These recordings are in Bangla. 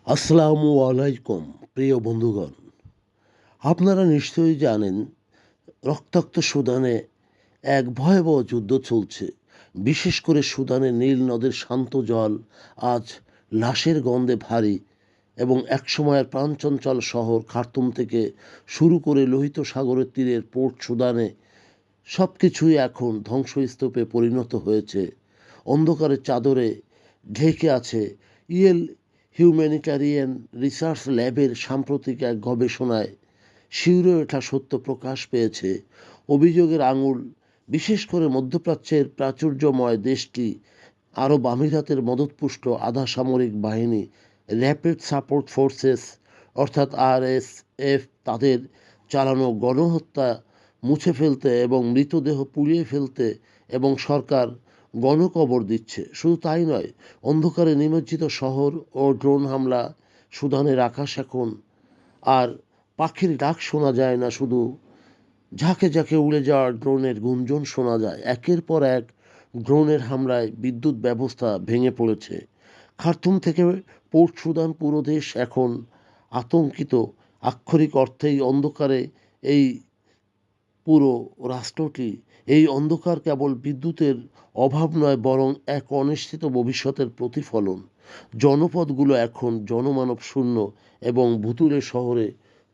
আসসালামু আলাইকুম প্রিয় বন্ধুগণ। আপনারা নিশ্চয়ই জানেন রক্তাক্ত সুদানে এক ভয়াবহ যুদ্ধ চলছে। বিশেষ করে সুদানের নীল নদের শান্ত জল আজ লাশের গন্ধে ভারী এবং একসময়ের প্রাণচঞ্চল শহর খার্তুম থেকে শুরু করে লোহিত সাগরের তীরের পোর্ট সুদানে সব কিছুই এখন ধ্বংসস্তূপে পরিণত হয়েছে। অন্ধকারের চাদরে ঢেকে আছে ইয়েল হিউম্যানিটারিয়ান রিসার্চ ল্যাবের সাম্প্রতিক এক গবেষণায় শিউরে ওঠা সত্য প্রকাশ পেয়েছে। অভিযোগের আঙুল বিশেষ করে মধ্যপ্রাচ্যের প্রাচুর্যময় দেশটি আরব আমিরাতের মদতপুষ্ট আধা সামরিক বাহিনী র্যাপিড সাপোর্ট ফোর্সেস অর্থাৎ আরএসএফ তাদের চালানো গণহত্যা মুছে ফেলতে এবং মৃতদেহ পুড়িয়ে ফেলতে এবং সরকার গণকবর দিচ্ছে। শুধু তাই নয়, অন্ধকারে নিমজ্জিত শহর ও ড্রোন হামলা সুদানের আকাশ এখন আর পাখির ডাক শোনা যায় না, শুধু ঝাঁকে ঝাঁকে উড়ে যাওয়ার ড্রোনের গুঞ্জন শোনা যায়। একের পর এক ড্রোনের হামলায় বিদ্যুৎ ব্যবস্থা ভেঙে পড়েছে। খার্তুম থেকে পোর্ট সুদান পুরো দেশ এখন আতঙ্কিত। আক্ষরিক অর্থেই অন্ধকারে এই পুরো রাষ্ট্রটি। এই অন্ধকার কেবল বিদ্যুতের অভাব নয়, বরং এক অনিশ্চিত ভবিষ্যতের প্রতিফলন। জনপদগুলো এখন জনমানব শূন্য এবং ভুতুড়ে শহরে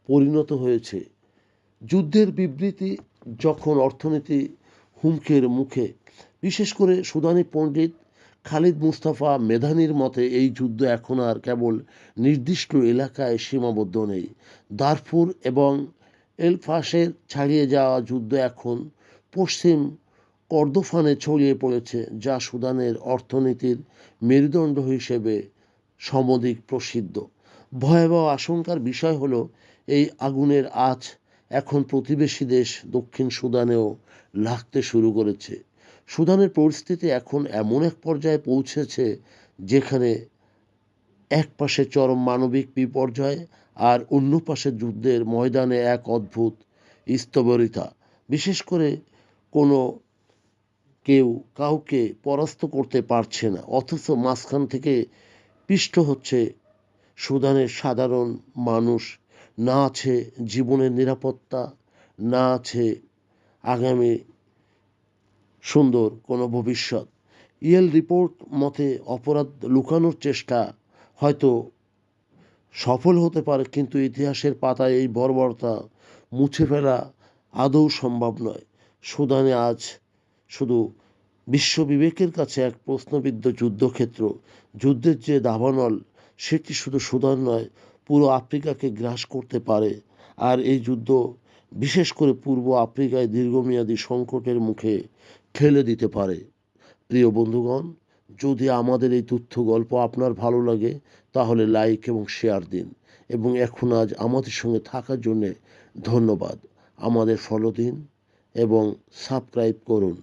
পরিণত হয়েছে। যুদ্ধের বিবৃতি যখন অর্থনীতি হুমকির মুখে। বিশেষ করে সুদানি পণ্ডিত খালিদ মুস্তাফা মেধানির মতে এই যুদ্ধ এখন আর কেবল নির্দিষ্ট এলাকায় সীমাবদ্ধ নেই। দারফুর এবং এলফাসের ছাড়িয়ে যাওয়া যুদ্ধ এখন পশ্চিম কর্দোফানে ছড়িয়ে পড়েছে, যা সুদানের অর্থনীতির মেরুদণ্ড হিসেবে সমধিক প্রসিদ্ধ। ভয়াবহ আশঙ্কার বিষয় হলো এই আগুনের আঁচ এখন প্রতিবেশী দেশ দক্ষিণ সুদানেও লাগতে শুরু করেছে। সুদানের পরিস্থিতি এখন এমন এক পর্যায়ে পৌঁছেছে যেখানে এক পাশে চরম মানবিক বিপর্যয় আর অন্য পাশে যুদ্ধের ময়দানে এক অদ্ভুত স্থবিরতা। বিশেষ করে কোনো কেউ কাউকে পরাস্ত করতে পারছে না, অথচ মাঝখান থেকে পিষ্ট হচ্ছে সুদানের সাধারণ মানুষ। না আছে জীবনের নিরাপত্তা, না আছে আগামী সুন্দর কোনো ভবিষ্যৎ। ইয়েল রিপোর্ট মতে অপরাধ লুকানোর চেষ্টা হয়তো সফল হতে পারে, কিন্তু ইতিহাসের পাতায় এই বর্বরতা মুছে ফেলা আদৌ সম্ভব নয়। সুদানে আজ শুধু বিশ্ব বিবেকের কাছে এক প্রশ্নবিদ্ধ যুদ্ধক্ষেত্র। যুদ্ধের যে দাবানল, সেটি শুধু সুদান নয়, পুরো আফ্রিকাকে গ্রাস করতে পারে। আর এই যুদ্ধ বিশেষ করে পূর্ব আফ্রিকায় দীর্ঘমেয়াদী সংকটের মুখে ঠেলে দিতে পারে। প্রিয় বন্ধুগণ, যদি আমাদের এই তথ্য গল্প আপনার ভালো লাগে তাহলে লাইক এবং শেয়ার দিন, এবং এখন আজ আমাদের সঙ্গে থাকার জন্যে ধন্যবাদ। আমাদের ফলো দিন এবং সাবস্ক্রাইব করুন।